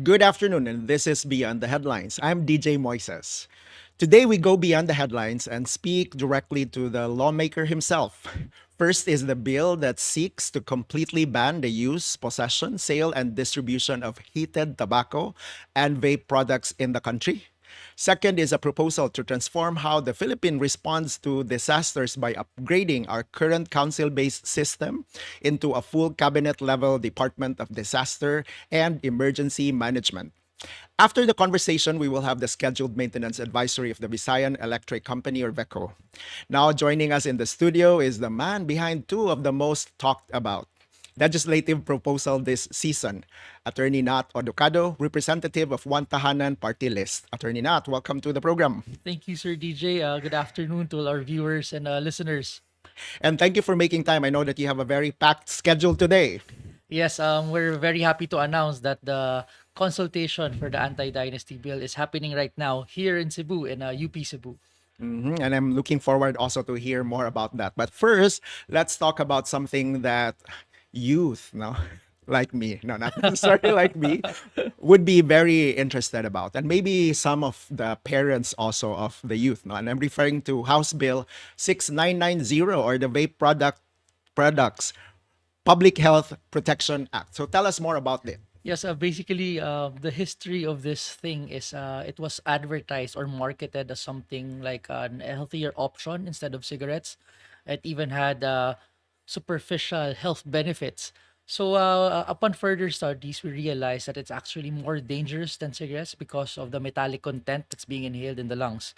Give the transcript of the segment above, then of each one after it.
Good afternoon, and this is Beyond the Headlines. I'm DJ Moises. Today, we go beyond the headlines and speak directly to the lawmaker himself. First is the bill that seeks to completely ban the use, possession, sale, and distribution of heated tobacco and vape products in the country. Second is a proposal to transform how the Philippines responds to disasters by upgrading our current council based system into a full cabinet level Department of Disaster and Emergency Management. After the conversation, we will have the scheduled maintenance advisory of the Visayan Electric Company or VECO. Now, joining us in the studio is the man behind two of the most talked about legislative proposal this season, Attorney Nat Oducado, representative of One Tahanan Party List. Attorney Nat, welcome to the program. Thank you, Sir DJ. Good afternoon to all our viewers and listeners. And thank you for making time. I know that you have a very packed schedule today. Yes, we're very happy to announce that the consultation for the anti-dynasty bill is happening right now here in Cebu, in UP Cebu. And I'm looking forward also to hear more about that. But first, let's talk about something that youth, no, like me, no, not necessarily like me, would be very interested about, and maybe some of the parents also of the youth, no. And I'm referring to House Bill 6990, or the Products Public Health Protection Act. So tell us more about it. Yes, basically, the history of this thing is it was advertised or marketed as something like a healthier option instead of cigarettes. It even had superficial health benefits. So, upon further studies, we realized that it's actually more dangerous than cigarettes because of the metallic content that's being inhaled in the lungs.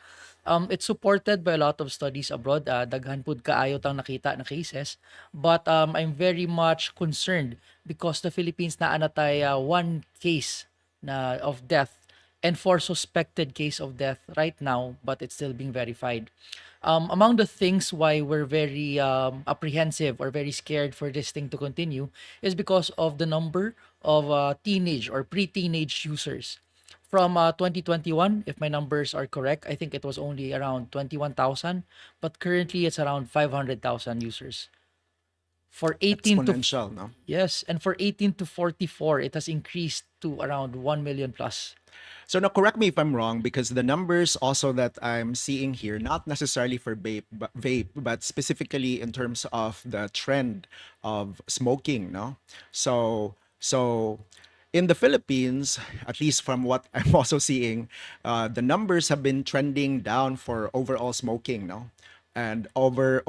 It's supported by a lot of studies abroad. Daghan pud kaayo tang nakita na cases. But I'm very much concerned because the Philippines na anatay one case of death and four suspected case of death right now, but it's still being verified. Among the things why we're very apprehensive or very scared for this thing to continue is because of the number of teenage or pre-teenage users. From 2021, if my numbers are correct, I think it was only around 21,000, but currently it's around 500,000 users. For 18 to Exponential, no? yes, and for 18 to 44, it has increased to around 1 million plus. So now correct me if I'm wrong, because the numbers also that I'm seeing here, not necessarily for vape, but specifically in terms of the trend of smoking, no? So in the Philippines, at least from what I'm also seeing, the numbers have been trending down for overall smoking, no? And over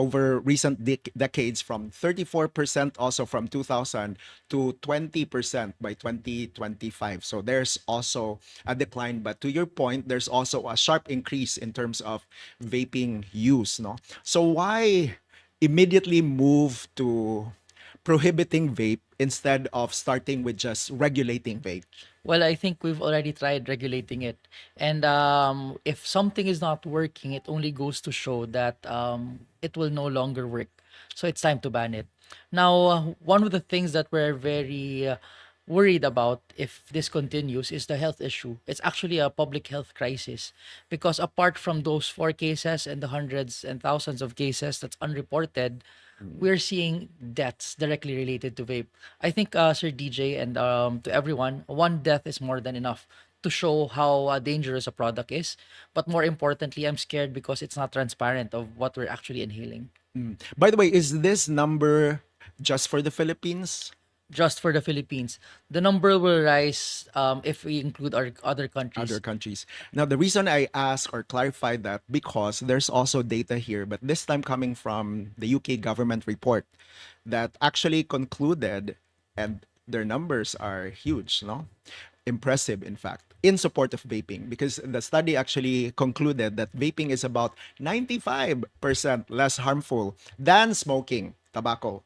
recent decades, from 34% also from 2000 to 20% by 2025. So there's also a decline. But to your point, there's also a sharp increase in terms of vaping use, no? So why immediately move to prohibiting vape instead of starting with just regulating vape? Well, I think we've already tried regulating it. And if something is not working, it only goes to show that it will no longer work. So it's time to ban it. Now, one of the things that we're very worried about if this continues is the health issue. It's actually a public health crisis because apart from those four cases and the hundreds and thousands of cases that's unreported, we're seeing deaths directly related to vape. I think, Sir DJ, and to everyone, one death is more than enough to show how dangerous a product is. But more importantly, I'm scared because it's not transparent of what we're actually inhaling. By the way, is this number just for the Philippines? Just for the Philippines, the number will rise if we include our other Other countries. countries. Now, the reason I ask or clarify that, because there's also data here, but this time coming from the UK government report that actually concluded, and their numbers are huge, no? Impressive, in fact, in support of vaping, because the study actually concluded that vaping is about 95% less harmful than smoking tobacco,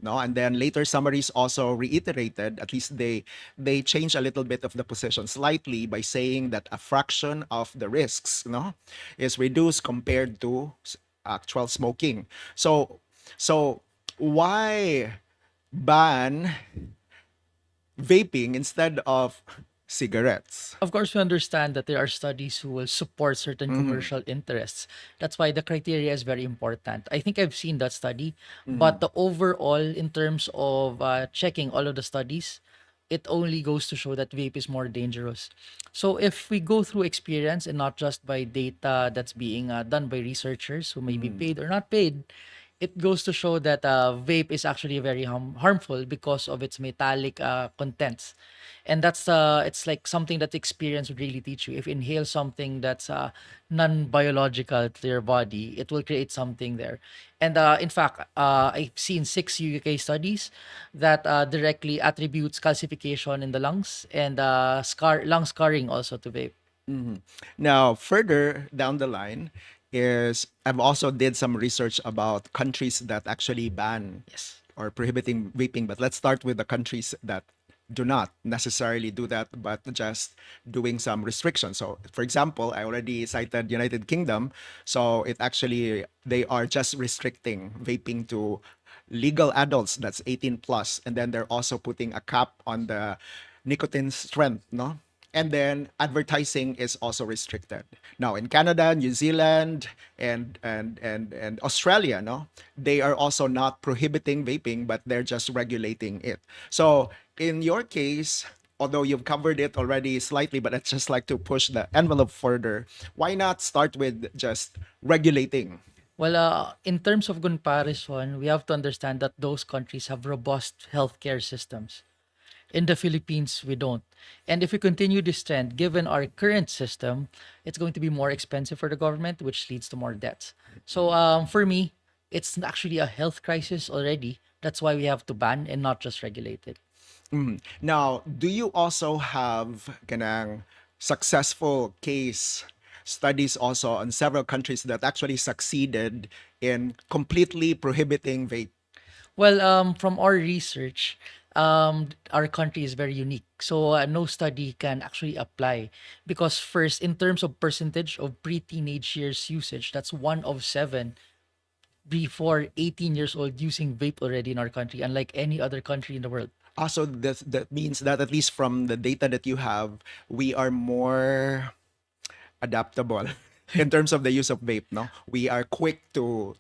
no. And then later summaries also reiterated, at least they changed a little bit of the position slightly by saying that a fraction of the risks, no, is reduced compared to actual smoking. So why ban vaping instead of cigarettes? Of course, we understand that there are studies who will support certain commercial interests. That's why the criteria is very important. I think I've seen that study, but the overall, in terms of checking all of the studies, it only goes to show that vape is more dangerous. So if we go through experience and not just by data that's being done by researchers who may be paid or not paid, it goes to show that vape is actually very harmful because of its metallic contents. And that's it's like something that experience would really teach you. If you inhale something that's non-biological to your body, it will create something there. And in fact, I've seen 6 UK studies that directly attributes calcification in the lungs and lung scarring also to vape. Now, further down the line is I've also did some research about countries that actually ban Yes. or prohibiting vaping, but let's start with the countries that do not necessarily do that, but just doing some restrictions. So, for example, I already cited United Kingdom. So it actually they are just restricting vaping to legal adults that's 18 plus, and then they're also putting a cap on the nicotine strength, no? And then advertising is also restricted. Now in Canada, New Zealand, and Australia, no, they are also not prohibiting vaping, but they're just regulating it. So in your case, although you've covered it already slightly, but I'd just like to push the envelope further. Why not start with just regulating? Well, in terms of comparison, we have to understand that those countries have robust healthcare systems. In the Philippines, we don't. And if we continue this trend, given our current system, it's going to be more expensive for the government, which leads to more debts. So for me, it's actually a health crisis already. That's why we have to ban and not just regulate it. Now, do you also have kanang successful case studies also on several countries that actually succeeded in completely prohibiting vape? Well, from our research, our country is very unique. So no study can actually apply because first, in terms of percentage of pre-teenage years usage, that's 1 of 7 before 18 years old using vape already in our country, unlike any other country in the world. Also, that means that at least from the data that you have, we are more adaptable in terms of the use of vape, no? We are quick to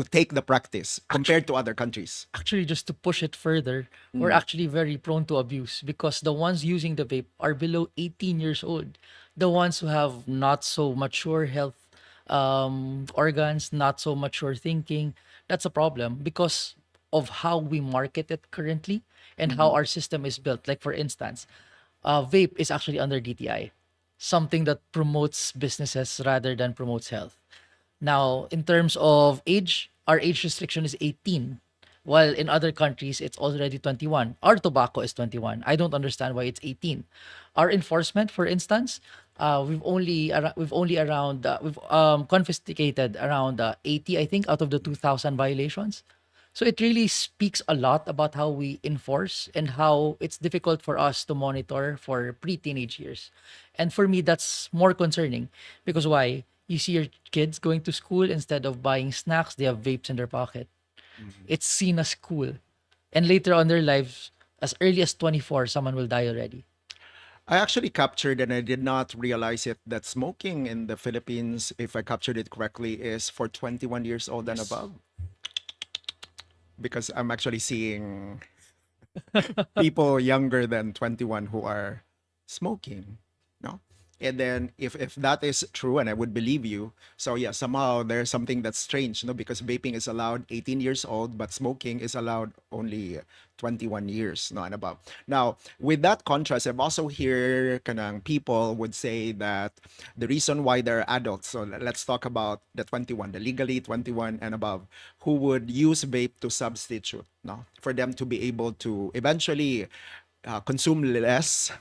take the practice compared to other countries. Actually, just to push it further, we're actually very prone to abuse because the ones using the vape are below 18 years old. The ones who have not so mature health organs, not so mature thinking, that's a problem because of how we market it currently and how our system is built. Like, for instance, vape is actually under DTI, something that promotes businesses rather than promotes health. Now, in terms of age, our age restriction is 18, while in other countries it's already 21. Our tobacco is 21. I don't understand why it's 18. Our enforcement, for instance, we've confiscated around 80, I think, out of the 2,000 violations. So it really speaks a lot about how we enforce and how it's difficult for us to monitor for pre-teenage years. And for me, that's more concerning because why? You see your kids going to school instead of buying snacks, they have vapes in their pocket. It's seen as cool. And later on in their lives, as early as 24, someone will die already. I actually captured, and I did not realize it, that smoking in the Philippines, if I captured it correctly, is for 21 years old and Yes. above. Because I'm actually seeing people younger than 21 who are smoking, no? And then if that is true, and I would believe you, so yeah, somehow there's something that's strange, no? Because vaping is allowed 18 years old, but smoking is allowed only 21 years, no, and above. Now, with that contrast, I've also hear kanang people would say that the reason why they're adults, so let's talk about the 21, the legally 21 and above, who would use vape to substitute, no, for them to be able to eventually consume less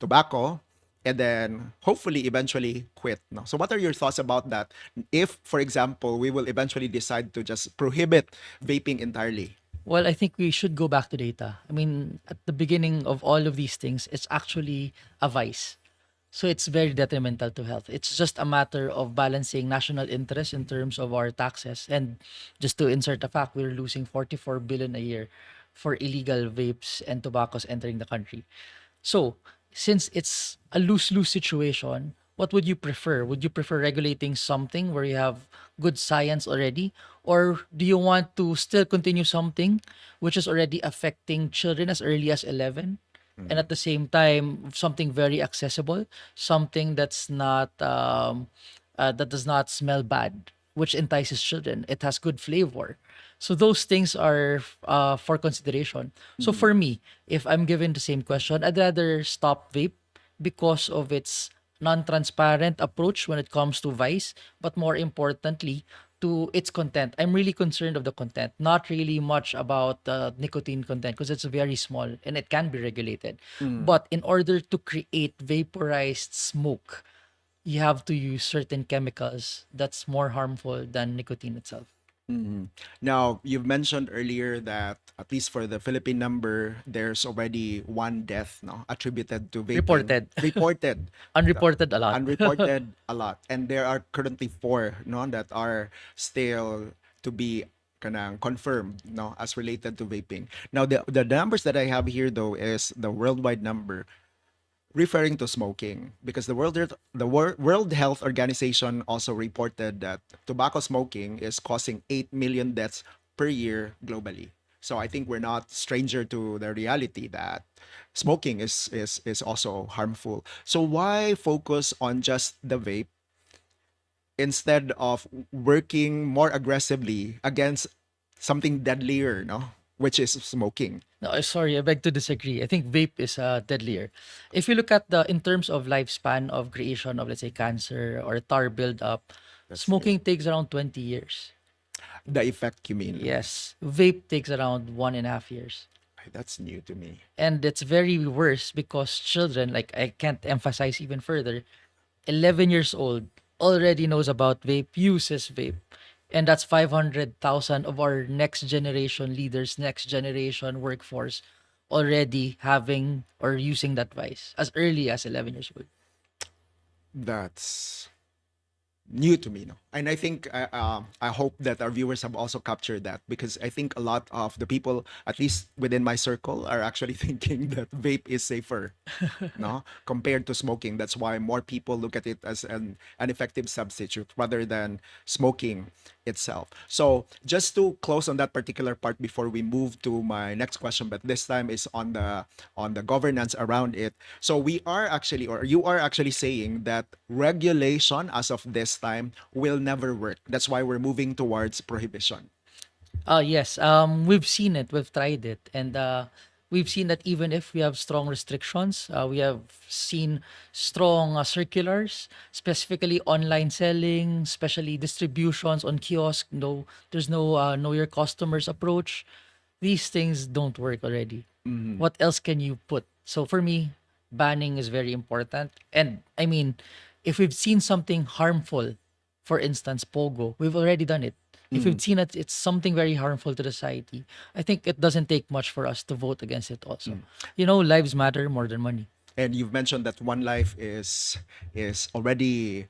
tobacco and then hopefully eventually quit, no? So what are your thoughts about that if, for example, we will eventually decide to just prohibit vaping entirely? Well, I think we should go back to data. I mean, at the beginning of all of these things, it's actually a vice. So it's very detrimental to health. It's just a matter of balancing national interest in terms of our taxes. And just to insert a fact, we're losing 44 billion a year for illegal vapes and tobaccos entering the country. So, since it's a lose-lose situation, what would you prefer? Would you prefer regulating something where you have good science already? Or do you want to still continue something which is already affecting children as early as 11? And at the same time, something very accessible, something that does not smell bad, which entices children. It has good flavor. So those things are for consideration. So Mhm. for me, if I'm given the same question, I'd rather stop vape because of its non-transparent approach when it comes to vice, but more importantly, to its content. I'm really concerned of the content, not really much about the nicotine content because it's very small and it can be regulated. Mm. But in order to create vaporized smoke, you have to use certain chemicals that's more harmful than nicotine itself. Mhm. Now, you've mentioned earlier that at least for the Philippine number, there's already one death, no, attributed to vaping. Reported. Reported, Unreported a lot. unreported a lot, and there are currently four, no, that are still to be kanang confirmed, no, as related to vaping. Now, the numbers that I have here though is the worldwide number referring to smoking because World Health Organization also reported that tobacco smoking is causing 8 million deaths per year globally. So I think we're not stranger to the reality that smoking is also harmful. So why focus on just the vape instead of working more aggressively against something deadlier, no? Which is smoking. No, sorry, I beg to disagree. I think vape is deadlier. If you look at the in terms of lifespan of creation of let's say cancer or tar buildup, That's new. smoking takes around 20 years. The effect you mean? Yes, vape takes around 1.5 years. That's new to me. And it's very worse because children, like I can't emphasize even further, 11 years old already knows about vape, uses vape. And that's 500,000 of our next generation leaders, next generation workforce already having or using that vice as early as 11 years old. That's new to me, no? And I think I hope that our viewers have also captured that because I think a lot of the people, at least within my circle, are actually thinking that vape is safer, no, compared to smoking. That's why more people look at it as an effective substitute rather than smoking itself. So just to close on that particular part before we move to my next question, but this time is on the governance around it. So we are actually, or you are actually saying that regulation as of this time will never work. That's why we're moving towards prohibition. Yes, we've seen it, we've tried it, and we've seen that even if we have strong restrictions, we have seen strong circulars, specifically online selling, especially distributions on kiosk. No, there's no know your customers approach. These things don't work already. Mhm. What else can you put? So for me, banning is very important. And I mean, if we've seen something harmful, for instance, Pogo, we've already done it. If we've Mhm. seen that it's something very harmful to the society, I think it doesn't take much for us to vote against it also. You know, lives matter more than money. And you've mentioned that one life is already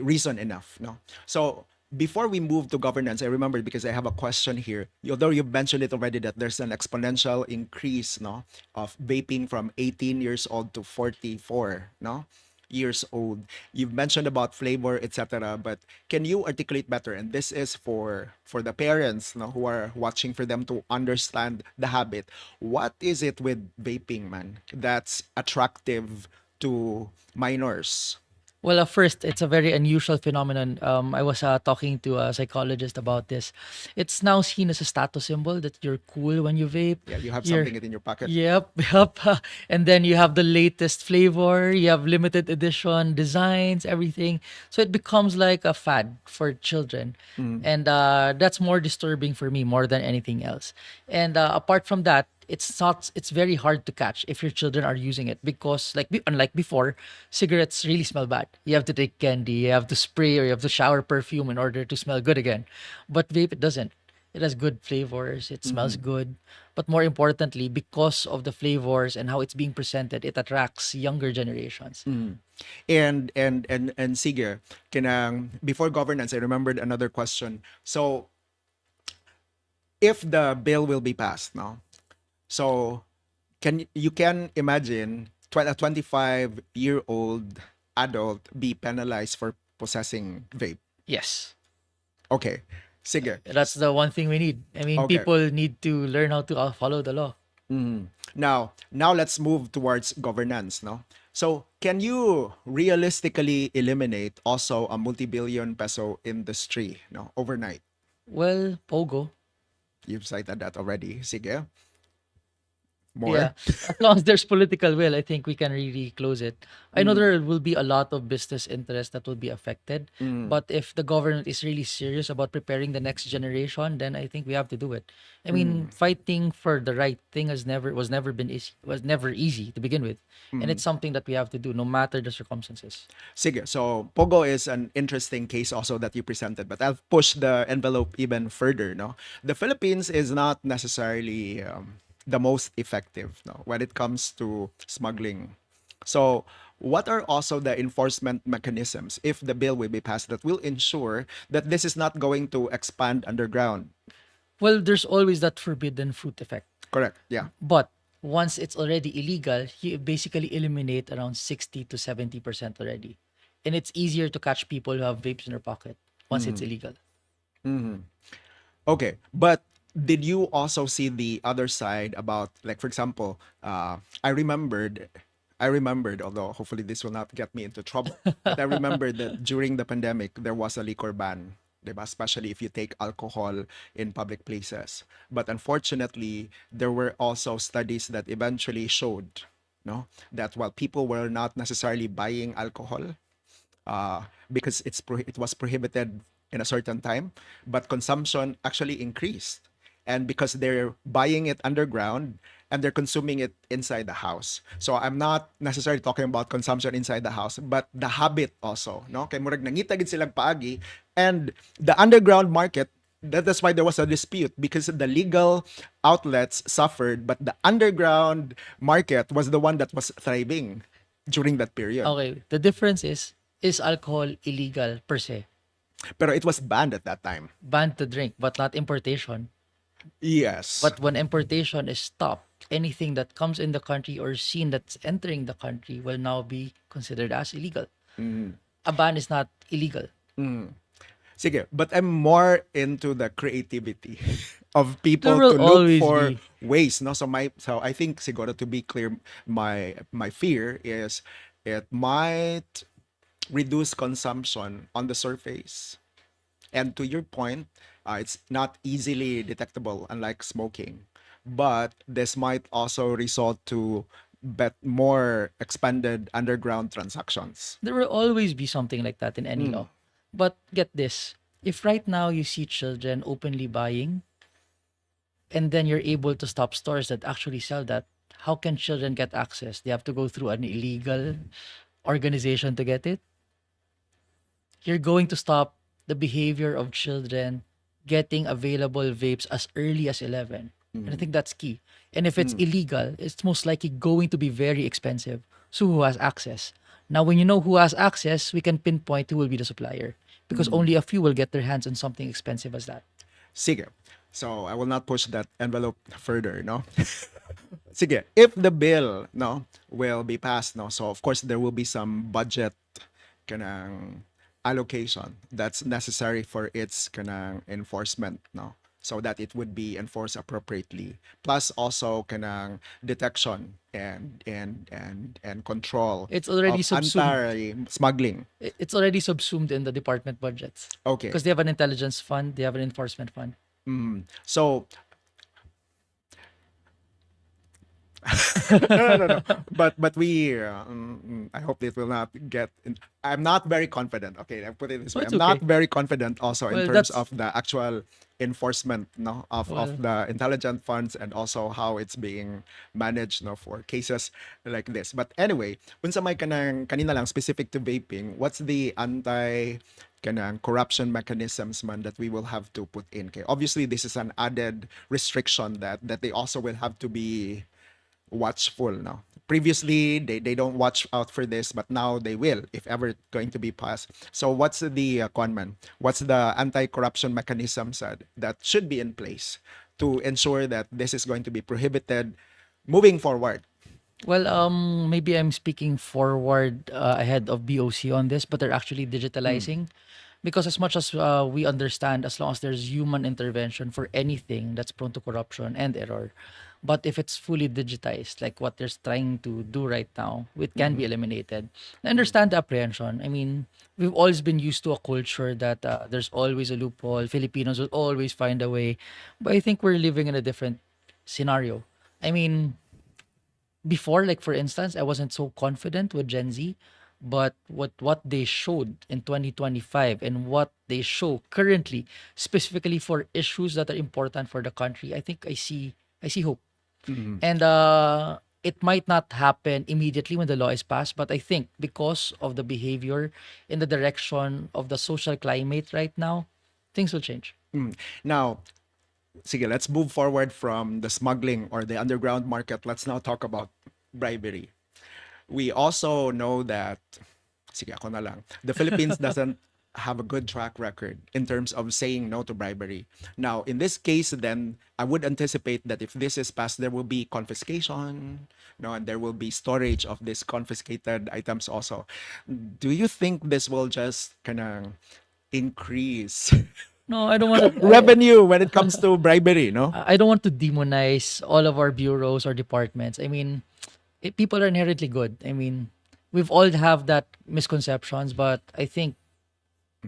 reason enough, no? So before we move to governance, I remember because I have a question here. Although you've mentioned it already that there's an exponential increase, no, of vaping from 18 years old to 44, no, years old. You've mentioned about flavor, etc. But can you articulate better? And this is for the parents, no, who are watching, for them to understand the habit. What is it with vaping, man, that's attractive to minors? Well, first, it's a very unusual phenomenon. I was talking to a psychologist about this. It's now seen as a status symbol that you're cool when you vape. Yeah, you have You're, something in your pocket. yep, yep. And then you have the latest flavor, you have limited edition designs, everything. So it becomes like a fad for children. Mm. And that's more disturbing for me more than anything else. And apart from that, it's very hard to catch if your children are using it because unlike before, cigarettes really smell bad. You have to take candy, you have to spray, or you have to shower perfume in order to smell good again. But vape, it doesn't. It has good flavors, it smells Mhm. good, but more importantly, because of the flavors and how it's being presented, it attracts younger generations. Mm. And sige, kinang before governance, I remembered another question. So if the bill will be passed, no? So can you can imagine a 25-year-old adult be penalized for possessing vape? Yes. Okay. Sige. That's the one thing we need. I mean, Okay. people need to learn how to follow the law. Now let's move towards governance, no? So, can you realistically eliminate also a multi-billion peso industry, no, overnight? Well, Pogo. You've cited that already. Sige. Yeah, More? as long as there's political will, I think we can really close it. I know Mm, there will be a lot of business interests that will be affected, mm, but if the government is really serious about preparing the next generation, then I think we have to do it. I mean, mm, fighting for the right thing was never easy to begin with, and mm. it's something that we have to do no matter the circumstances. Sige. So, Pogo is an interesting case also that you presented, but I'll push the envelope even further, no? The Philippines is not necessarily the most effective, no, when it comes to smuggling. So, what are also the enforcement mechanisms if the bill will be passed that will ensure that this is not going to expand underground? Well, there's always that forbidden fruit effect. Correct. Yeah. But once it's already illegal, you basically eliminate around 60 to 70% already. And it's easier to catch people who have vapes in their pocket once it's illegal. Okay, but did you also see the other side about, like, for example, I remembered, although hopefully this will not get me into trouble, but I remembered that during the pandemic there was a liquor ban, diba? Especially if you take alcohol in public places. But unfortunately, there were also studies that eventually showed, no, that while people were not necessarily buying alcohol, because it was prohibited in a certain time, but consumption actually increased. And because they're buying it underground and they're consuming it inside the house. So I'm not necessarily talking about consumption inside the house, but the habit also, no? Kay murag nangita gid silang paagi, and the underground market, that's why there was a dispute because the legal outlets suffered, but the underground market was the one that was thriving during that period. Okay, the difference is alcohol illegal per se? Pero it was banned at that time. Banned to drink, but not importation. Yes. But when importation is stopped, anything that comes in the country or seen that's entering the country will now be considered as illegal. A ban is not illegal. Sige, but I'm more into the creativity of There people will to look always for be. ways, no? So I think siguro, to be clear, my fear is it might reduce consumption on the surface. And to your point, it's not easily detectable, unlike smoking. But this might also result to more expanded underground transactions. There will always be something like that in any law. But get this, if right now you see children openly buying and then you're able to stop stores that actually sell that, how can children get access? They have to go through an illegal organization to get it. You're going to stop the behavior of children getting available vapes as early as 11. And I think that's key. And if it's illegal, it's most likely going to be very expensive. So who has access? Now, when you know who has access, we can pinpoint who will be the supplier because only a few will get their hands on something expensive as that. Sige. So I will not push that envelope further, no? Sige, if the bill, no, will be passed, no, so of course there will be some budget kanang allocation that's necessary for its kanang enforcement, no, so that it would be enforced appropriately. Plus also kanang detection and control It's already of subsumed. anti-smuggling. It's already subsumed in the department budgets Okay. because they have an intelligence fund, they have an enforcement fund. So no. But we, I hope it will not get. I'm not very confident. Okay, I put it this So way. it's I'm not okay. very confident also in Well, terms that's of the actual enforcement, no, of well, the intelligent funds and also how it's being managed, no, for cases like this. But anyway, unsa may kanina lang specific to vaping, what's the anti kanang corruption mechanisms man that we will have to put in? Okay, obviously this is an added restriction that they also will have to be watchful now. Previously, they don't watch out for this, but now they will if ever going to be passed. So what's the conman? What's the anti-corruption mechanisms that should be in place to ensure that this is going to be prohibited moving forward? Well, maybe I'm speaking forward ahead of BOC on this, but they're actually digitalizing because as much as we understand, as long as there's human intervention for anything that's prone to corruption and error, but if it's fully digitized, like what they're trying to do right now, it can be eliminated. I understand the apprehension. I mean, we've always been used to a culture that there's always a loophole. Filipinos will always find a way, but I think we're living in a different scenario. I mean, before, like for instance, I wasn't so confident with Gen Z, but what they showed in 2025 and what they show currently, specifically for issues that are important for the country, I think I see hope. And it might not happen immediately when the law is passed, but I think because of the behavior in the direction of the social climate right now, things will change. Now, sige, let's move forward from the smuggling or the underground market. Let's now talk about bribery. We also know that, sige, ako na lang, the Philippines doesn't have a good track record in terms of saying no to bribery. Now, in this case, then I would anticipate that if this is passed, there will be confiscation, no, and there will be storage of these confiscated items also. Do you think this will just kind of increase No, I don't want to. revenue when it comes to bribery, no? I don't want to demonize all of our bureaus or departments. I mean, people are inherently good. I mean, we've all have that misconceptions, but I think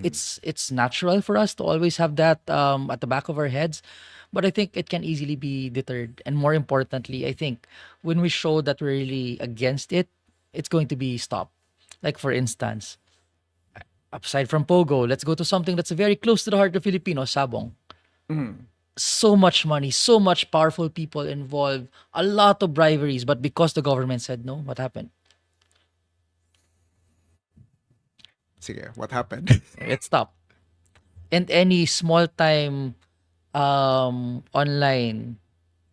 it's natural for us to always have that at the back of our heads. But I think it can easily be deterred. And more importantly, I think when we show that we're really against it, it's going to be stopped. Like for instance, aside from Pogo, let's go to something that's very close to the heart of Filipinos, Sabong. So much money, so much powerful people involved, a lot of briberies, but because the government said no, what happened? Sige, what happened? It stopped. And any small time online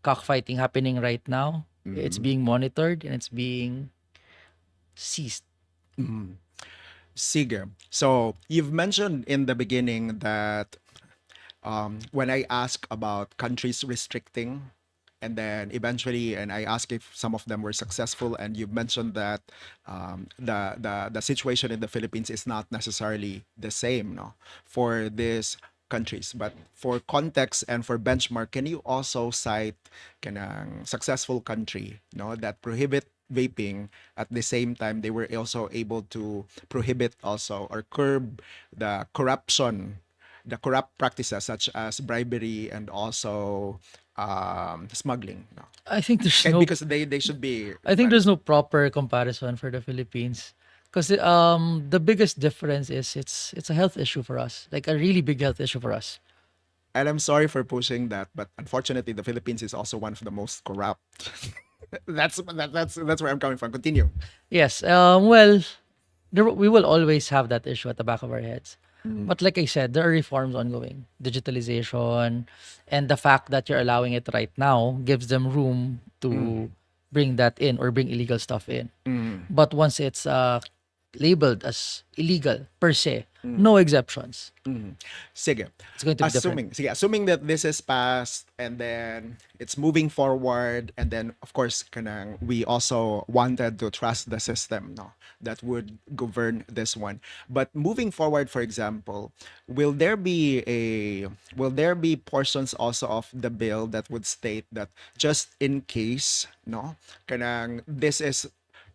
cockfighting happening right now, it's being monitored and it's being seized. Sige. So, you've mentioned in the beginning that when I ask about countries restricting, and then eventually, and I asked if some of them were successful, and you mentioned that the situation in the Philippines is not necessarily the same, no, for these countries. But for context and for benchmark, can you also cite kanang successful country, no, that prohibit vaping at the same time they were also able to prohibit also or curb the corrupt practices such as bribery and also smuggling. No? I think there's And no because they should be I think there's no proper comparison for the Philippines. Because the biggest difference is it's a health issue for us, like a really big health issue for us. and I'm sorry for pushing that, but unfortunately, the Philippines is also one of the most corrupt. That's where I'm coming from. Continue. Yes. Well, we will always have that issue at the back of our heads. But like I said, there are reforms ongoing. Digitalization and the fact that you're allowing it right now gives them room to bring that in or bring illegal stuff in. But once it's labeled as illegal per se, no exceptions. Sige. It's going to be different. Assuming that this is passed and then it's moving forward, and then of course kanang we also wanted to trust the system, no, that would govern this one. But moving forward, for example, will there be portions also of the bill that would state that just in case, no, kanang this is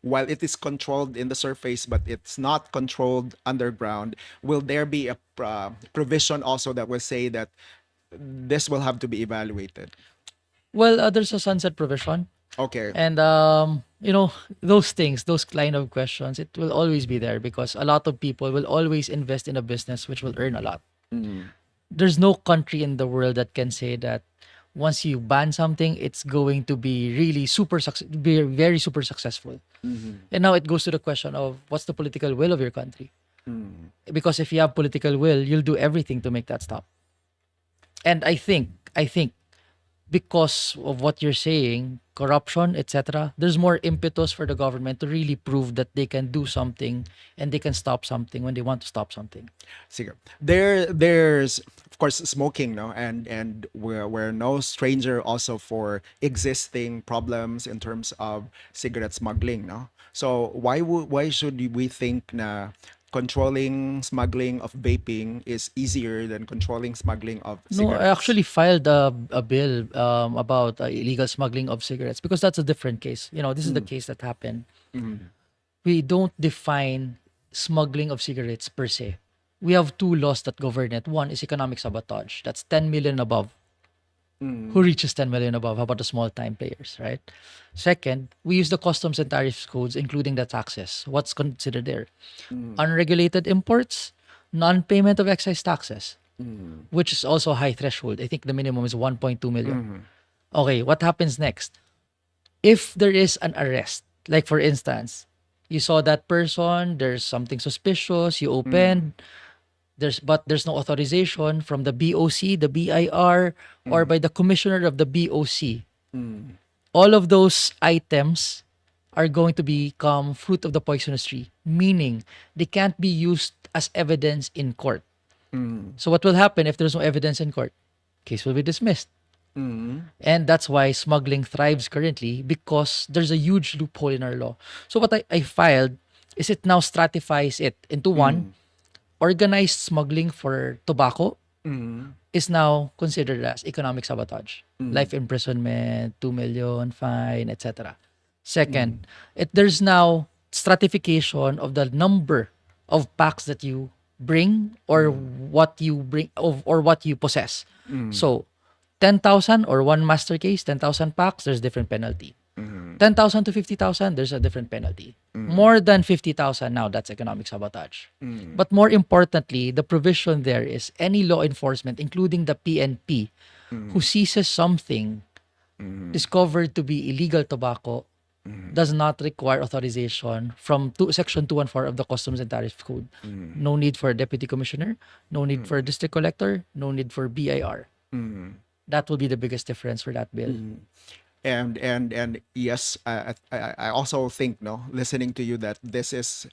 while it is controlled in the surface but it's not controlled underground, will there be a provision also that will say that this will have to be evaluated? Well, there's a sunset provision. Okay. And those things, those kind of questions, it will always be there because a lot of people will always invest in a business which will earn a lot. There's no country in the world that can say that once you ban something, it's going to be really be very super successful. And now it goes to the question of what's the political will of your country? Because if you have political will, you'll do everything to make that stop. And I think because of what you're saying, corruption, etc., there's more impetus for the government to really prove that they can do something and they can stop something when they want to stop something. Sige. There's of course smoking, no, and we're no stranger also for existing problems in terms of cigarette smuggling, no. So why should we think na controlling smuggling of vaping is easier than controlling smuggling of No, I cigarettes? actually filed a bill about illegal smuggling of cigarettes because that's a different case. This is the case that happened. We don't define smuggling of cigarettes per se. We have two laws that govern it. One is economic sabotage. That's 10 million above. Who reaches 10 million above? How about the small time players, right? Second, we use the customs and tariffs codes, including the taxes. What's considered there? Unregulated imports, non-payment of excise taxes, which is also a high threshold. I think the minimum is 1.2 million. Okay, what happens next? If there is an arrest, like for instance, you saw that person, there's something suspicious, you opened, there's no authorization from the BOC, the BIR, or by the commissioner of the BOC. All of those items are going to become fruit of the poisonous tree, meaning they can't be used as evidence in court. So what will happen if there's no evidence in court? Case will be dismissed. And that's why smuggling thrives currently because there's a huge loophole in our law. So what I filed is it now stratifies it into one. Organized smuggling for tobacco is now considered as economic sabotage, life imprisonment, 2 million fine, etc. Second, there's now stratification of the number of packs that you bring or what you bring or what you possess. So 10,000 or one master case, 10,000 packs, there's different penalty. 10,000 to 50,000, there's a different penalty. More than 50,000 now, that's economic sabotage. But more importantly, the provision there is any law enforcement, including the PNP, who seizes something discovered to be illegal tobacco does not require authorization from Section 214 of the Customs and Tariff Code. No need for a deputy commissioner, no need for a district collector, no need for BIR. That will be the biggest difference for that bill. And yes, I also think, no, listening to you, that this is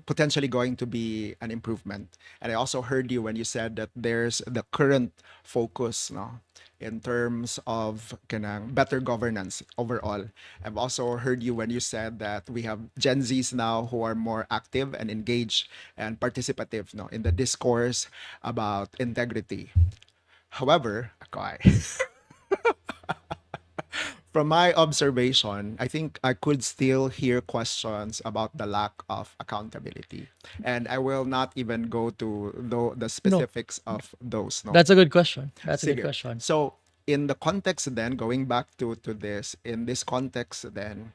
potentially going to be an improvement. And I also heard you when you said that there's the current focus, no, in terms of kanang better governance overall. I've also heard you when you said that we have Gen Zs now who are more active and engaged and participative, no, in the discourse about integrity. However, Akoy, from my observation, I think I could still hear questions about the lack of accountability. And I will not even go to the No, specifics of those. No. that's a good question. That's a good Sige. question. So, in the context then, going back to this, in this context then,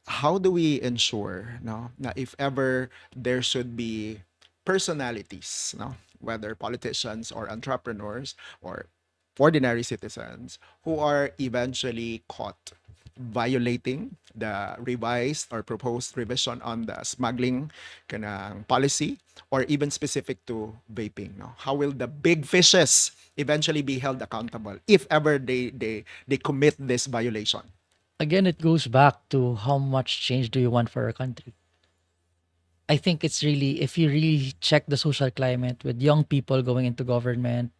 how do we ensure, no, na if ever there should be personalities, no, whether politicians or entrepreneurs or ordinary citizens who are eventually caught violating the revised or proposed revision on the smuggling kanang policy, or even specific to vaping, no, how will the big fishes eventually be held accountable if ever they commit this violation? Again, it goes back to how much change do you want for our country? I think it's really, if you really check the social climate with young people going into government,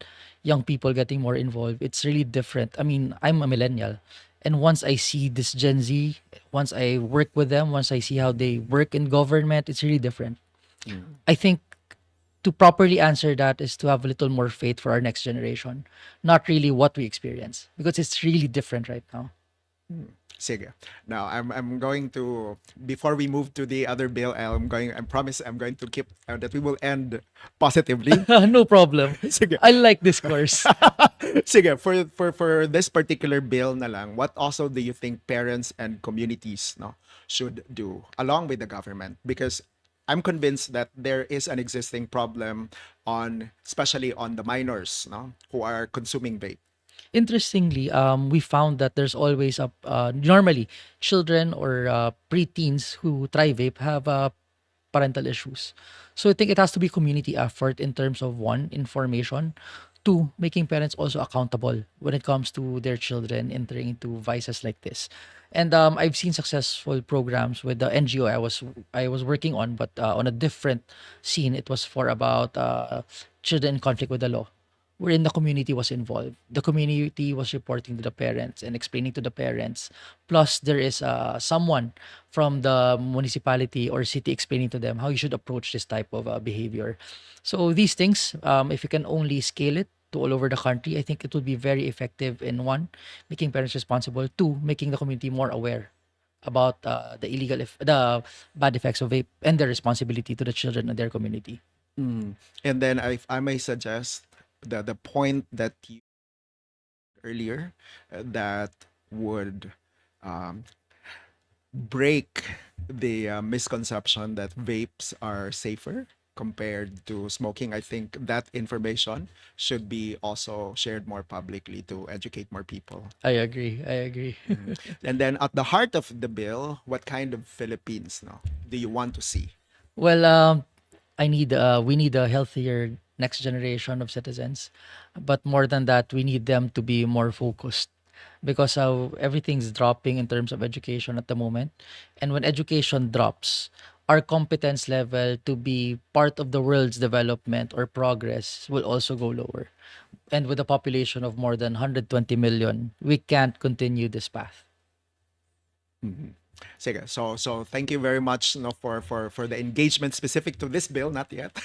young people getting more involved, it's really different. I mean, I'm a millennial. And once I see this Gen Z, once I work with them, once I see how they work in government, it's really different. I think to properly answer that is to have a little more faith for our next generation, not really what we experience, because it's really different right now. Sige. Now I'm going to, before we move to the other bill, I promise I'm going to keep that we will end positively. No problem. Sige. I like this course. Sige, for this particular bill na lang, what also do you think parents and communities, no, should do along with the government? Because I'm convinced that there is an existing problem on, especially on the minors, no, who are consuming vape. Interestingly, we found that there's always a normally children or preteens who try vape have parental issues. So I think it has to be community effort in terms of one, information, Two, making parents also accountable when it comes to their children entering into vices like this. And I've seen successful programs with the NGO I was working on, but on a different scene. It was for about children in conflict with the law, wherein the community was involved. The community was reporting to the parents and explaining to the parents. Plus, there is someone from the municipality or city explaining to them how you should approach this type of behavior. So these things, if you can only scale it to all over the country, I think it would be very effective in one, making parents responsible. Two, making the community more aware about the bad effects of vape and their responsibility to the children in their community. Mm. And then I may suggest the point that you earlier that would um, break the misconception that vapes are safer compared to smoking. I think that information should be also shared more publicly to educate more people. I agree. I agree. And then at the heart of the bill, what kind of Philippines now do you want to see? Well, we need a healthier next generation of citizens, but more than that, we need them to be more focused because everything's dropping in terms of education at the moment, and when education drops, our competence level to be part of the world's development or progress will also go lower. And with a population of more than 120 million, we can't continue this path. Mhm. Sige. So thank you very much no for the engagement specific to this bill, not yet.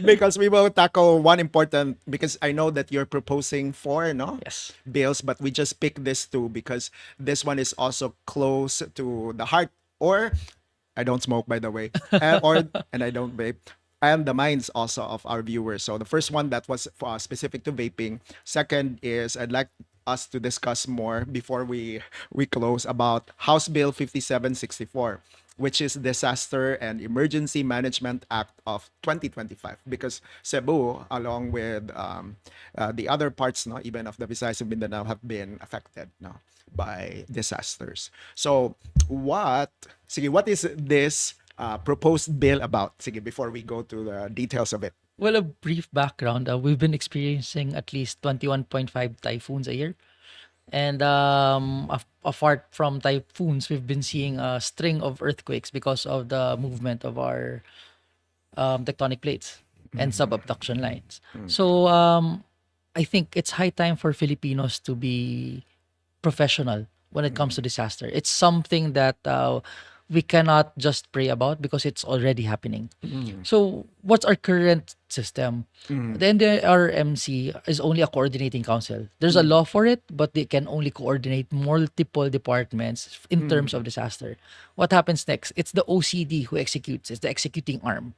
Because we will tackle one important because I know that you're proposing four no Yes. bills, but we just picked this two because this one is also close to the heart or I don't smoke, by the way, and I don't vape, and the minds also of our viewers. So the first one that was specific to vaping. Second is I'd like us to discuss more before we close about House Bill 5764, which is Disaster and Emergency Management Act of 2025, because Cebu, along with the other parts, no, even of the Visayas and Mindanao, have been affected, no, by disasters. So, what is this proposed bill about? Sige, before we go to the details of it. Well, a brief background. We've been experiencing at least 21.5 typhoons a year. And apart from typhoons, we've been seeing a string of earthquakes because of the movement of our tectonic plates and subabduction lines. So I think it's high time for Filipinos to be professional when it comes to disaster. It's something that we cannot just pray about because it's already happening. So, what's our current system? The NDRMC is only a coordinating council. There's a law for it, but they can only coordinate multiple departments in terms of disaster. What happens next? It's the OCD who executes. It's the executing arm.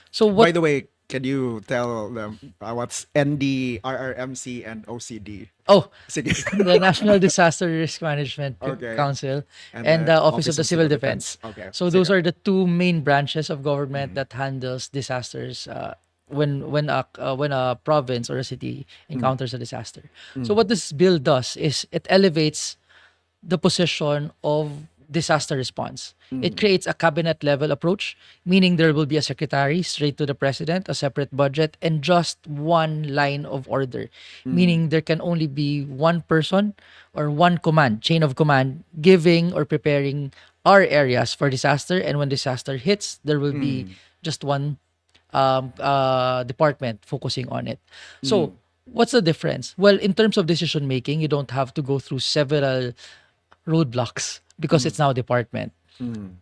So By what? the way, can you tell them what's NDRRMC and OCD? Oh, Sige. the National Disaster Risk Management Okay. Council And and the the Office of the Civil Defense. Okay. So Sige. those are the two main branches of government that handles disasters when a province or a city encounters a disaster. So what this bill does is it elevates the position of disaster response. It creates a cabinet level approach, meaning there will be a secretary straight to the president, a separate budget, and just one line of order, meaning there can only be one person or one command, chain of command, giving or preparing our areas for disaster. And when disaster hits, there will be just one department focusing on it. So, what's the difference? Well, in terms of decision making, you don't have to go through several roadblocks because it's now a department.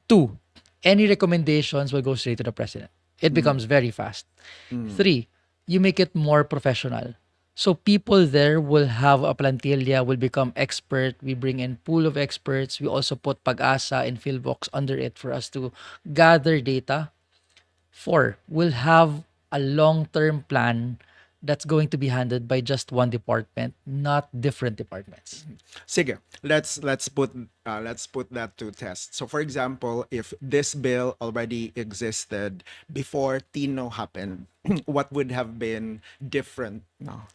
Two, any recommendations will go straight to the president. It becomes very fast. Three, you make it more professional. So people there will have a plantilla, will become expert. We bring in pool of experts. We also put Pag-asa and Philbox under it for us to gather data. Four, we'll have a long-term plan that's going to be handled by just one department, not different departments. Sige, let's put that to test. So for example, if this bill already existed before Tino happened, what would have been different now?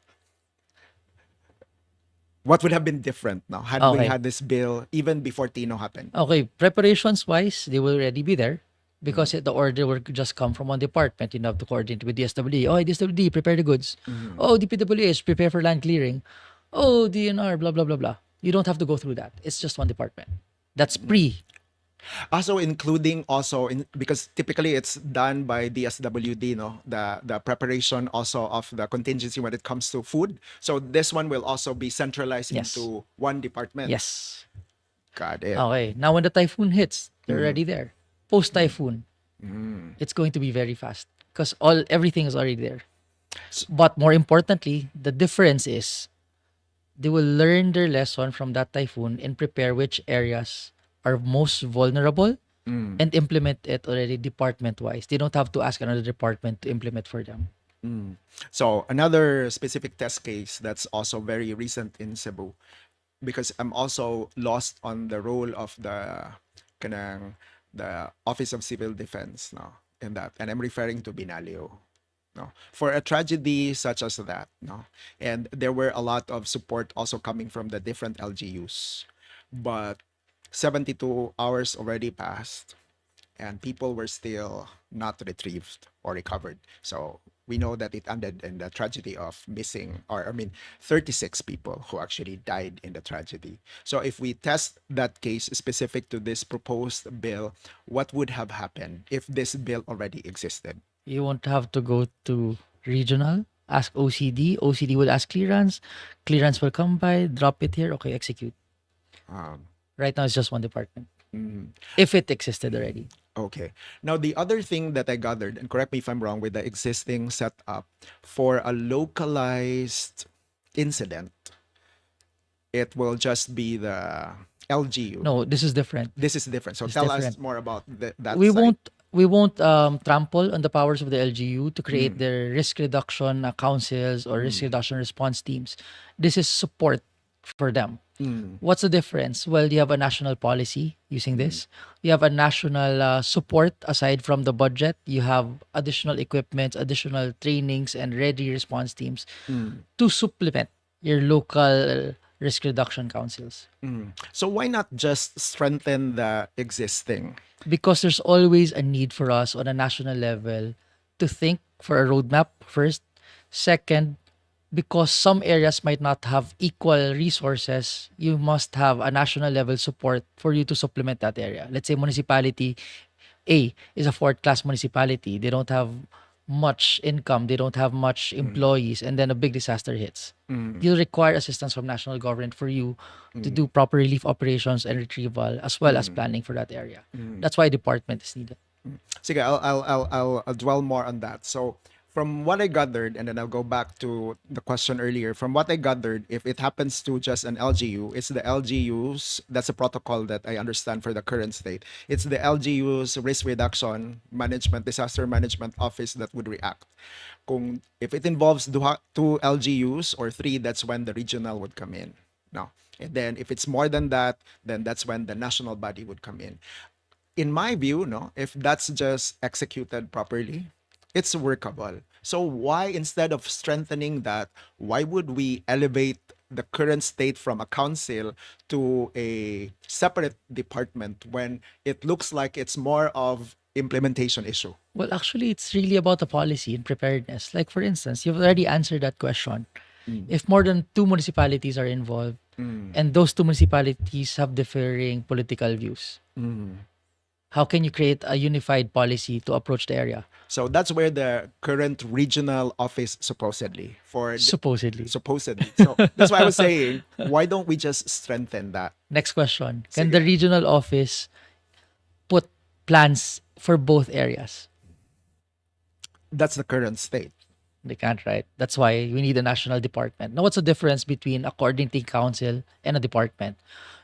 What would have been different now had we Okay. had this bill even before Tino happened? Okay, preparations wise, they will already be there. because the order will just come from one department. You have to coordinate with DSWD. Oh, DSWD, prepare the goods. Oh, DPWH, prepare for land clearing. Oh, DNR, blah, blah, blah, blah. You don't have to go through that. It's just one department. That's pre. Also including also in because typically it's done by DSWD, no, the preparation also of the contingency when it comes to food. So this one will also be centralized Yes. into one department. Yes. Got it. Okay. Now, when the typhoon hits, they're already there. Post typhoon, it's going to be very fast because everything is already there. But more importantly, the difference is they will learn their lesson from that typhoon and prepare which areas are most vulnerable and implement it already department wise. They don't have to ask another department to implement for them. So another specific test case that's also very recent in Cebu, because I'm also lost on the role of kanang the Office of Civil Defense, no, in that, and I'm referring to Binalio, no, for a tragedy such as that, no, and there were a lot of support also coming from the different LGUs, but 72 hours already passed and people were still not retrieved or recovered. So we know that it ended in the tragedy of missing, or I mean, 36 people who actually died in the tragedy. So if we test that case specific to this proposed bill, what would have happened if this bill already existed? You won't have to go to regional, ask OCD. OCD will ask clearance. Clearance will come by, drop it here. Okay, execute. Right now, it's just one department. If it existed already. Okay. Now, the other thing that I gathered, and correct me if I'm wrong, with the existing setup, for a localized incident, it will just be the LGU. No, this is different. This is different. So It's tell us different. more about that we side. won't trample on the powers of the LGU to create their risk reduction councils or risk reduction response teams. This is support for them. What's the difference? Well, you have a national policy using this. You have a national support aside from the budget. You have additional equipment, additional trainings, and ready response teams to supplement your local risk reduction councils. So why not just strengthen the existing? Because there's always a need for us on a national level to think for a roadmap first. Second, because some areas might not have equal resources, you must have a national level support for you to supplement that area. Let's say municipality A is a fourth class municipality. They don't have much income, they don't have much employees, and then a big disaster hits. You'll require assistance from national government for you to do proper relief operations and retrieval as well as planning for that area. That's why department is needed. Sige, I'll dwell more on that. So from what I gathered, and then I'll go back to the question earlier. From what I gathered, if it happens to just an LGU, it's the LGU's, that's a protocol that I understand for the current state. It's the LGU's risk reduction management, disaster management office that would react. If it involves two LGUs or three, that's when the regional would come in. No. And then if it's more than that, then that's when the national body would come in my view, no, if that's just executed properly, it's workable. So why, instead of strengthening that, why would we elevate the current state from a council to a separate department when it looks like it's more of implementation issue? Well, actually, it's really about the policy and preparedness. Like, for instance, you've already answered that question. If more than two municipalities are involved and those two municipalities have differing political views, how can you create a unified policy to approach the area? So that's where the current regional office supposedly Supposedly. supposedly. So that's why I was saying, why don't we just strengthen that? Next question. Can Sige. the regional office put plans for both areas? That's the current state. They can't, right? That's why we need a national department. Now, what's the difference between a coordinating council and a department?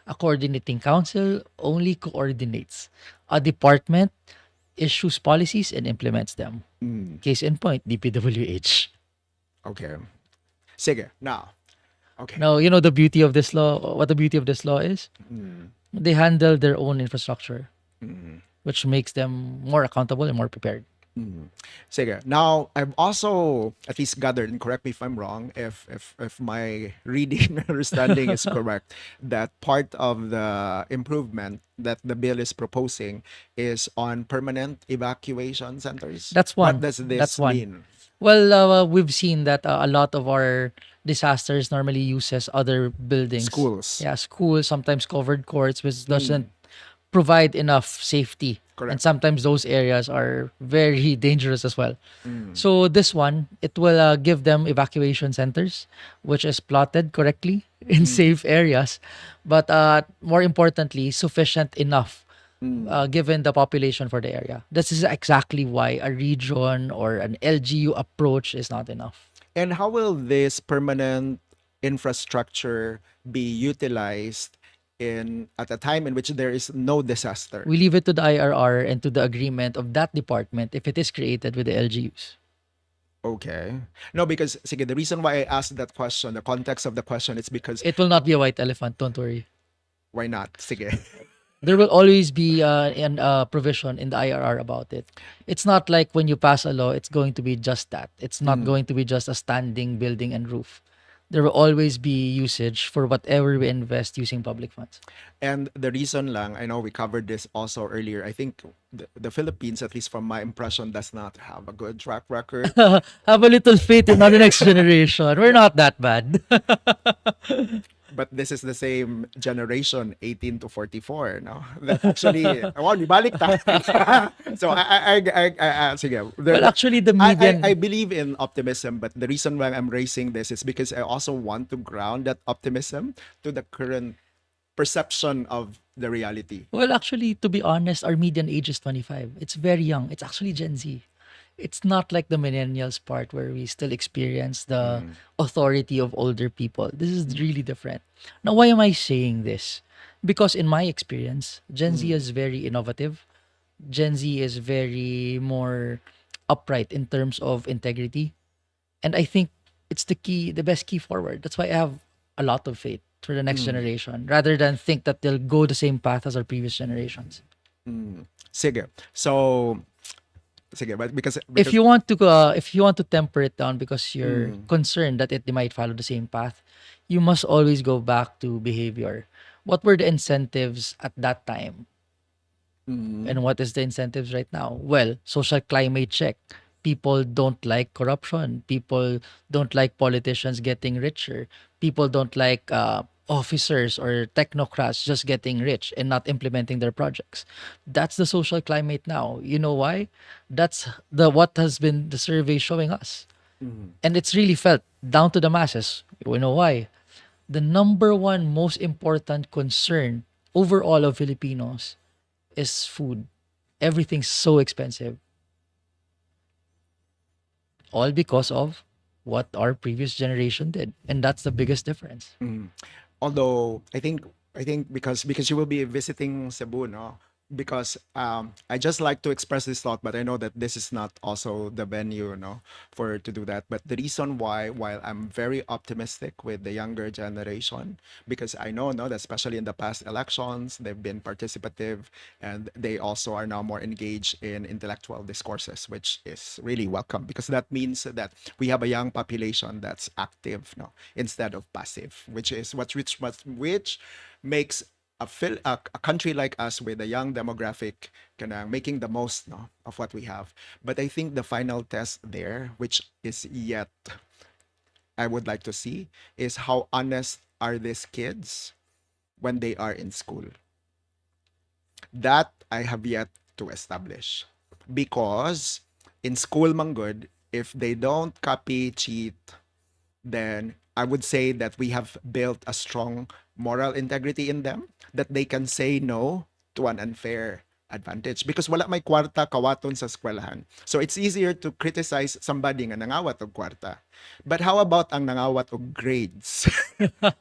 A coordinating council only coordinates. A department issues policies and implements them. Case in point, DPWH. Okay. Sige. Now. Okay. Now, you know the beauty of this law, what the beauty of this law is? They handle their own infrastructure, which makes them more accountable and more prepared. Mm. Sige. Now, I've also at least gathered, and correct me if I'm wrong, if my reading and understanding is correct, that part of the improvement that the bill is proposing is on permanent evacuation centers. That's What one. does That's this one. mean? Well, we've seen that a lot of our disasters normally uses other buildings. Schools. Yeah, schools, sometimes covered courts, which doesn't Mm, provide enough safety. And correct. sometimes those areas are very dangerous as well. Mm, So this one, it will give them evacuation centers, which is plotted correctly in mm, safe areas, but more importantly, sufficient enough mm. given the population for the area. This is exactly why a region or an LGU approach is not enough. And how will this permanent infrastructure be utilized in at a time in which there is no disaster? We leave it to the IRR and to the agreement of that department if it is created with the LGUs. Okay. No, because sige, the reason why I asked that question, the context of the question, is because It will not be a white elephant, don't worry. why not? Sige. There will always be an provision in the IRR about it. It's not like when you pass a law, it's going to be just that. It's not Mm. going to be just a standing building and roof. There will always be usage for whatever we invest using public funds. And the reason lang, I know we covered this also earlier. I think the Philippines, at least from my impression, does not have a good track record. Have a little faith in the next generation. We're not that bad. But this is the same generation, 18 to 44, no? That actually, well, ibalik ta. So, sige. Well, actually, the I median. believe in optimism, but the reason why I'm raising this is because I also want to ground that optimism to the current perception of the reality. Well, actually, to be honest, our median age is 25. It's very young. It's actually Gen Z. It's not like the millennials part where we still experience the Mm, authority of older people. This is really different. Now, why am I saying this? Because in my experience, Gen Z mm, is very innovative. Gen Z is very more upright in terms of integrity. And I think it's the best key forward. That's why I have a lot of faith for the next mm, generation rather than think that they'll go the same path as our previous generations. mm. Sige. So, sige, but If because you want to temper it down because you're mm, concerned that they might follow the same path, you must always go back to behavior. What were the incentives at that time? mm, And what is the incentives right now? Well, social climate check. People don't like corruption. People don't like politicians getting richer. People don't like officers or technocrats just getting rich and not implementing their projects. That's the social climate now. You know why? That's the what has been the survey showing us. mm, And it's really felt down to the masses. We know why. The number one most important concern overall of Filipinos is food. Everything's so expensive. All because of what our previous generation did. And that's the biggest difference. mm. Although I think because you will be visiting Cebu, no? Because I just like to express this thought, but I know that this is not also the venue, no, for to do that. But the reason why, while I'm very optimistic with the younger generation, because I know, no, that especially in the past elections, they've been participative and they also are now more engaged in intellectual discourses, which is really welcome because that means that we have a young population that's active, no, instead of passive, which is which makes a country like us with a young demographic kind of making the most, no, of what we have. But I think the final test there, which is yet I would like to see, is how honest are these kids when they are in school. That I have yet to establish. Because in school, Manggod, if they don't copy, cheat, then I would say that we have built a strong moral integrity in them that they can say no to an unfair advantage because wala may kwarta kawaton sa eskwelahan. So it's easier to criticize somebody nga nangawat og kwarta. But how about ang nangawat og grades?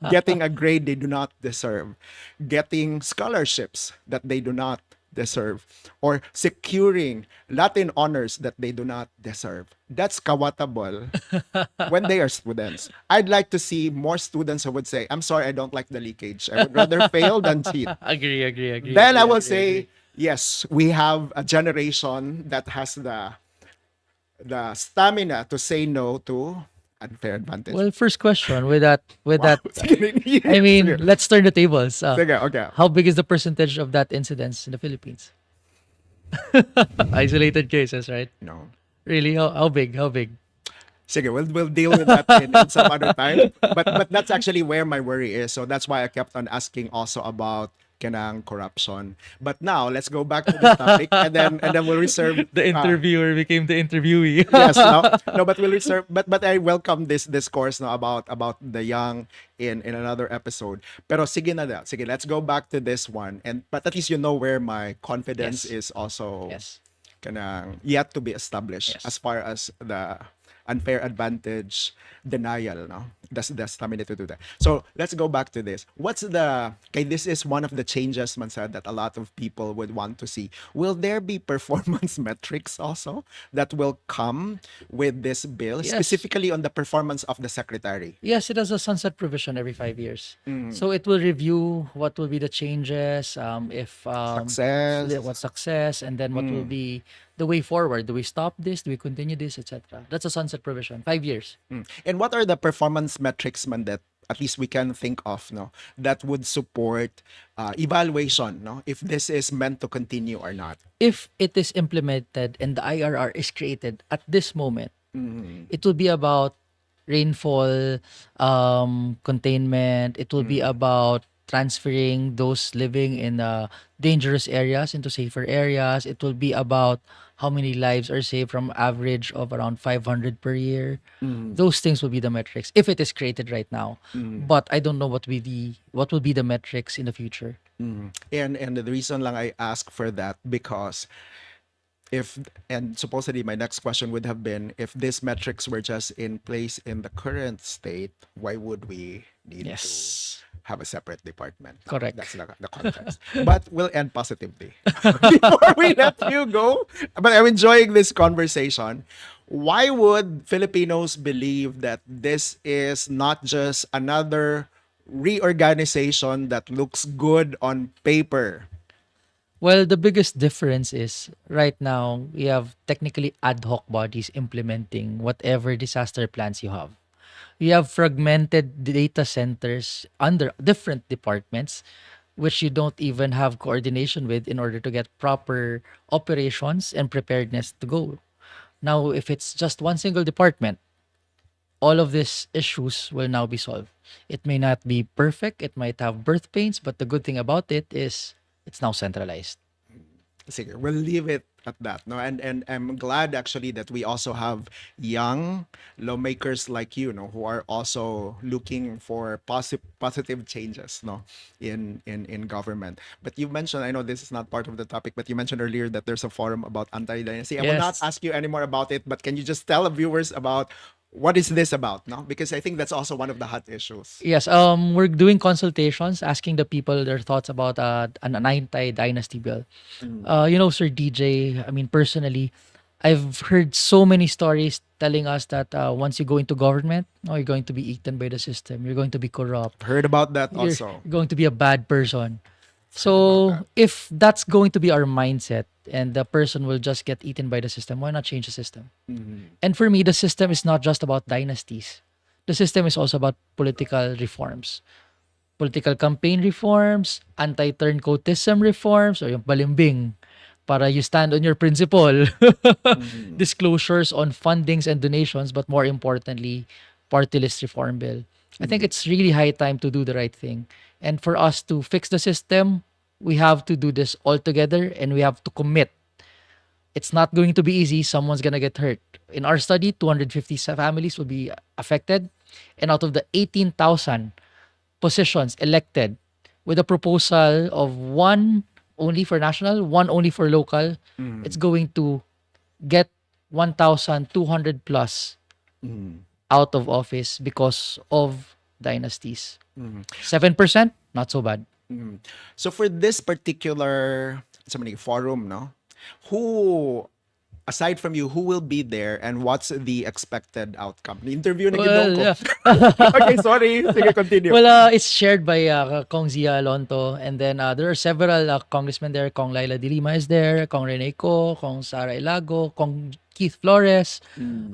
Getting a grade they do not deserve, getting scholarships that they do not deserve, or securing Latin honors that they do not deserve. That's kawatable when they are students. I'd like to see more students who would say, I'm sorry, I don't like the leakage. I would rather fail than cheat. Agree, Then I will agree. say, yes, we have a generation that has the stamina to say no to unfair advantage. Well, first question with Wow. that, Sige, I mean, sige. let's turn the tables. Sige, okay. How big is the percentage of that incidence in the Philippines? Isolated cases, right? No. Really? How big? How big? Sige, we'll deal with that in some other time. But that's actually where my worry is. So that's why I kept on asking also about kanang corruption. But now let's go back to this topic, and then we'll reserve The interviewer became the interviewee. yes, no, but we'll reserve. But I welcome this discourse no about the young in another episode. Pero sige na da. Sige, let's go back to this one. And but at least you know where my confidence Yes. is also Yes. kanang yet to be established Yes. as far as the unfair advantage denial, no? The stamina to do that. So let's go back to this. What's the okay? This is one of the changes, man said, that a lot of people would want to see. Will there be performance metrics also that will come with this bill, Yes. specifically on the performance of the secretary? Yes, it has a sunset provision every 5 years. Mm. So it will review what will be the changes, if Success. what success, and then what will be the way forward. Do we stop this? Do we continue this, etc.? That's a sunset provision. 5 years. Mm. And what are the performance metrics man that at least we can think of, no, that would support evaluation, no, if this is meant to continue or not? If it is implemented and the IRR is created at this moment, Mm. it will be about rainfall containment. It will be about transferring those living in dangerous areas into safer areas. It will be about how many lives are saved from average of around 500 per year. Those things will be the metrics if it is created right now. But I don't know what will be the metrics in the future. And the reason lang I ask for that because if and supposedly my next question would have been if these metrics were just in place in the current state, why would we need Yes. to have a separate department? Correct. That's the context. But we'll end positively before we let you go. But I'm enjoying this conversation. Why would Filipinos believe that this is not just another reorganization that looks good on paper? Well, the biggest difference is right now we have technically ad hoc bodies implementing whatever disaster plans you have. You have fragmented data centers under different departments, which you don't even have coordination with in order to get proper operations and preparedness to go. Now, if it's just one single department, all of these issues will now be solved. It may not be perfect, it might have birth pains, but the good thing about it is it's now centralized. Sige, we'll leave it at that. No, and I'm glad actually that we also have young lawmakers like you, no, who are also looking for positive changes, no, in government. But you mentioned, I know this is not part of the topic, but you mentioned earlier that there's a forum about anti-dynasty. I will not Yes. ask you anymore about it, but can you just tell the viewers about what is this about, no? Because I think that's also one of the hot issues. Yes, we're doing consultations, asking the people their thoughts about an anti-dynasty bill. Sir DJ, I mean, personally, I've heard so many stories telling us that once you go into government, you're going to be eaten by the system. You're going to be corrupt. Heard about that You're also. going to be a bad person. So if that's going to be our mindset and the person will just get eaten by the system, why not change the system? And for me, the system is not just about dynasties. The system is also about political reforms. Political campaign reforms, anti-turncoatism reforms, or yung balimbing para you stand on your principle. Disclosures on fundings and donations, but more importantly, party list reform bill. I think it's really high time to do the right thing. And for us to fix the system, we have to do this all together and we have to commit. It's not going to be easy. Someone's going to get hurt. In our study, 250 families will be affected. And out of the 18,000 positions elected with a proposal of one only for national, one only for local, it's going to get 1,200 plus out of office because of dynasties. 7%, not so bad. So for this particular forum, no, who aside from you, who will be there and what's the expected outcome? Interview na Well, gid ko. yeah. Okay, sorry. Sige, continue. Well, it's shared by Cong Zia Lonto, and then there are several congressmen there. Kong Laila de Lima is there, Kong Rene Co, Kong Sara Ilago, Kong Keith Flores, Mm.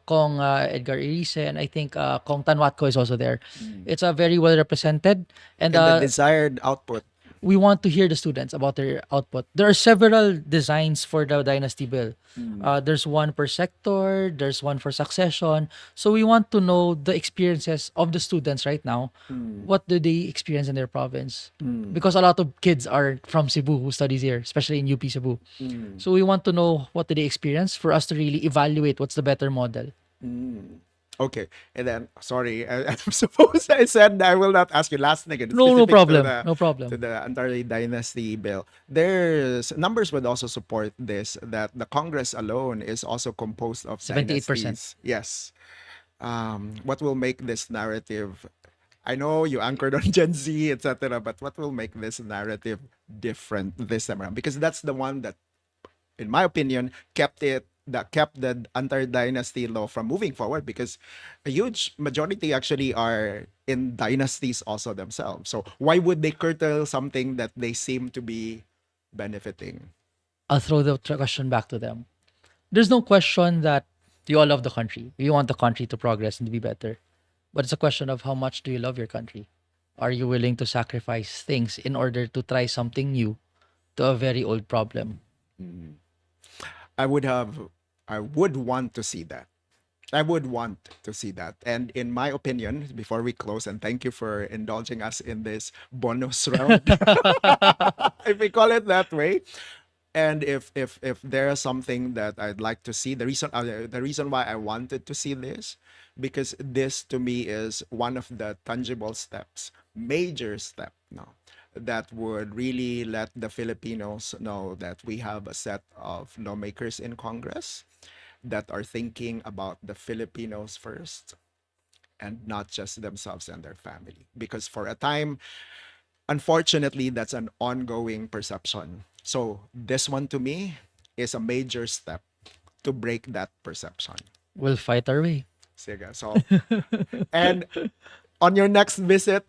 Cong Edgar Irise, and I think Cong Tanwatko is also there. Mm. It's very well represented, and And the desired output. we want to hear the students about their output. There are several designs for the dynasty bill. Mm. There's one per sector, there's one for succession. So we want to know the experiences of the students right now. Mm. What do they experience in their province? Mm. Because a lot of kids are from Cebu who studies here, especially in UP Cebu. Mm. So we want to know what do they experience for us to really evaluate what's the better model. Mm. Okay, and then sorry, I'm supposed I said I will not ask you last thing. It's No, no specific problem. No to problem. the entire dynasty bill. There's numbers would also support this that the Congress alone is also composed of 78%. dynasties. Yes. What will make this narrative? I know you anchored on Gen Z, etc., but what will make this narrative different this time around? Because that's the one that in my opinion, kept the entire dynasty law from moving forward because a huge majority actually are in dynasties also themselves. So why would they curtail something that they seem to be benefiting? I'll throw the question back to them. There's no question that you all love the country. You want the country to progress and to be better. But it's a question of how much do you love your country? Are you willing to sacrifice things in order to try something new to a very old problem? I would have, I would want to see that. I would want to see that. And in my opinion, before we close, and thank you for indulging us in this bonus round, if we call it that way, and if there's something that I'd like to see, the reason why I wanted to see this, because this to me is one of the tangible steps, major step, no, that would really let the Filipinos know that we have a set of lawmakers in Congress that are thinking about the Filipinos first and not just themselves and their family. Because for a time, unfortunately, that's an ongoing perception. So this one to me is a major step to break that perception. We'll fight our way. Sige. So, and on your next visit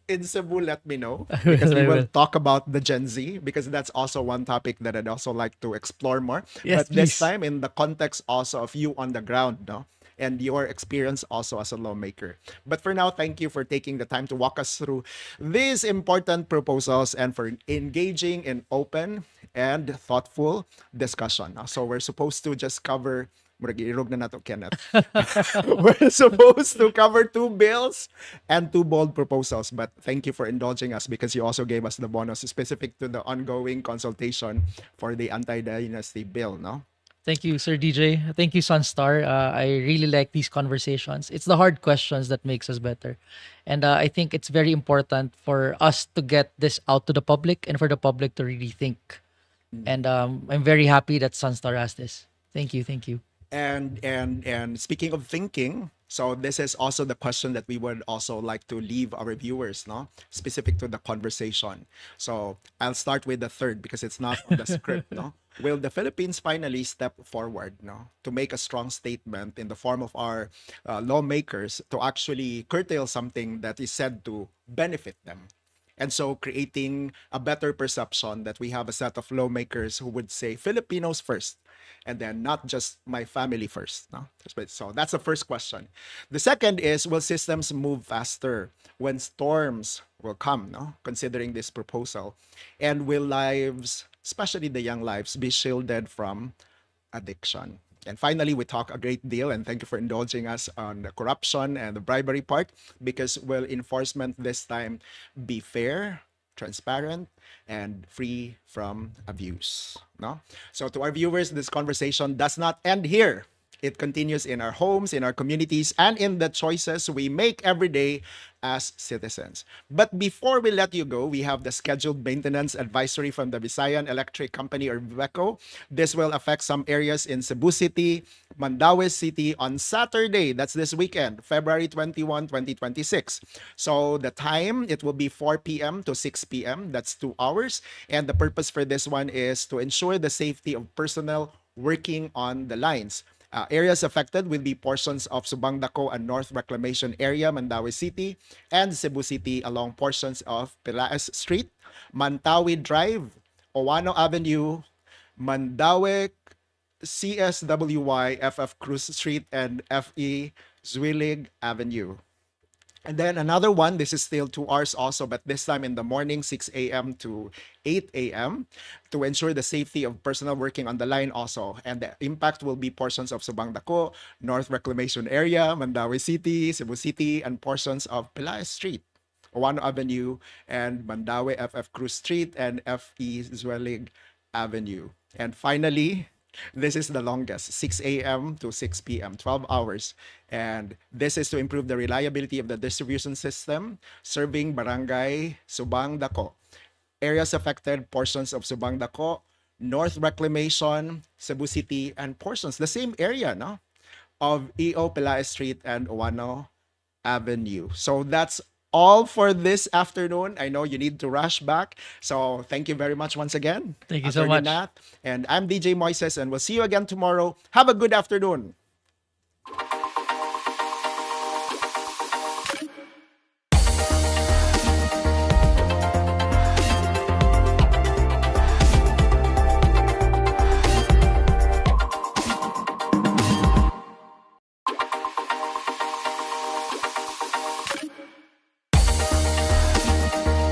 in Cebu, let me know I because will, we I will will. talk about the Gen Z because that's also one topic that I'd also like to explore more. Yes, But this please. time in the context also of you on the ground, no? And your experience also as a lawmaker. But for now, thank you for taking the time to walk us through these important proposals and for engaging in open and thoughtful discussion. So we're supposed to just cover murag irog na nato Kenneth. We're supposed to cover two bills and two bold proposals, but thank you for indulging us because you also gave us the bonus specific to the ongoing consultation for the anti-dynasty bill, no? Thank you, Sir DJ. Thank you, Sunstar. I really like these conversations. It's the hard questions that makes us better. And I think it's very important for us to get this out to the public and for the public to really think. And I'm very happy that Sunstar has this. Thank you. Thank you. And speaking of thinking, so this is also the question that we would also like to leave our viewers, no, specific to the conversation. So I'll start with the third because it's not on the script, no. Will the Philippines finally step forward, no, to make a strong statement in the form of our lawmakers to actually curtail something that is said to benefit them? And so creating a better perception that we have a set of lawmakers who would say Filipinos first and then not just my family first. No? So that's the first question. The second is will systems move faster when storms will come, no? Considering this proposal? And will lives, especially the young lives, be shielded from addiction? And finally, we talk a great deal, and thank you for indulging us on the corruption and the bribery part, because will enforcement this time be fair, transparent, and free from abuse? No? So to our viewers, this conversation does not end here. It continues in our homes, in our communities, and in the choices we make every day as citizens. But before we let you go, we have the scheduled maintenance advisory from the Visayan Electric Company or VECO. This will affect some areas in Cebu City, Mandaue City on Saturday. That's this weekend, February 21, 2026. So the time, it will be 4 p.m. to 6 p.m. That's 2 hours. And the purpose for this one is to ensure the safety of personnel working on the lines. Areas affected will be portions of Subang Dako and North Reclamation Area, Mandaue City, and Cebu City along portions of Pilaes Street, Mantawi Drive, Owano Avenue, Mandaue CSWY, FF Cruz Street, and FE Zwillig Avenue. And then another one, this is still 2 hours also, but this time in the morning, 6 a.m. to 8 a.m. to ensure the safety of personnel working on the line also. And the impact will be portions of Subang Dako, North Reclamation Area, Mandawi City, Cebu City, and portions of Pelaez Street, Owano Avenue, and Mandawi FF Cruz Street, and FE Zwelig Avenue. And finally, this is the longest, 6 a.m. to 6 p.m., 12 hours. And this is to improve the reliability of the distribution system, serving Barangay Subang Dako. Areas affected, portions of Subang Dako, North Reclamation, Cebu City, and portions, the same area, no? Of EO Pelaez Street and Owano Avenue. So that's all for this afternoon. I know you need to rush back. So thank you very much once again, Thank you so Attorney much. Nat. And I'm DJ Moises, and we'll see you again tomorrow. Have a good afternoon.